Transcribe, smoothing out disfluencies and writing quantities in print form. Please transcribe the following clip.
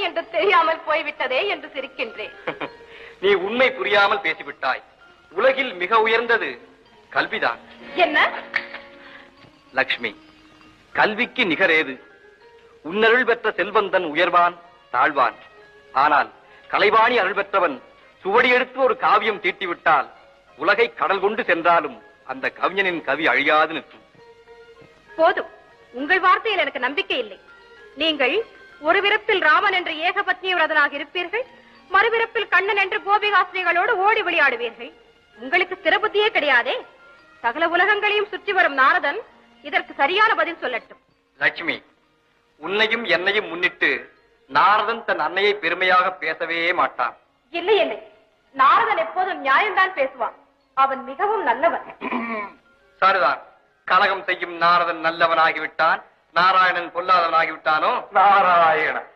என்று தெரியாமல் போய்விட்டதே என்று சிரிக்கின்றேன். நீ உண்மை புரியாமல் பேசிவிட்டாய். உலகில் மிக உயர்ந்தது கல்விதான். என்ன லக்ஷ்மி, கல்விக்கு நிகரேது? உன்னருள் பெற்ற செல்வந்தன் உயர்வான் தாழ்வான். ஆனால் கலைவாணி அருள் பெற்றவன் சுவடி எடுத்து ஒரு காவியம் தீட்டிவிட்டால் உலகை கடல் கொண்டு சென்றாலும் அந்த கவிஞனின் கவி அழியாது நிற்கும். போதும், உங்கள் வார்த்தையில் எனக்கு நம்பிக்கை இல்லை. நீங்கள் ஒரு விரப்பில் ராமன் என்ற ஏகபத்னி விரதனாக இருப்பீர்கள், மறுவிரப்பில் கண்ணன் என்று கோபிகாஸ்திரிகளோடு ஓடி விளையாடுவீர்கள். உங்களுக்கு ஸ்திரபுத்தியே கிடையாதே. சகல உலகங்களையும் சுற்றி வரும் நாரதன் இதற்கு சரியான பதில் சொல்லட்டும். லட்சுமி, உன்னையும் என்னையும் முன்னிட்டு நாரதன் தன் அன்னையை பெருமையாக பேசவே மாட்டான். இல்லை இல்லை, நாரதன் எப்போதும் நியாயம்தான் பேசுவான். அவன் மிகவும் நல்லவன். சரிதான். கலகம் செய்யும் நாரதன் நல்லவனாகிவிட்டான், நாராயணன் பொல்லாதவனாகிவிட்டானோ? நாராயணன்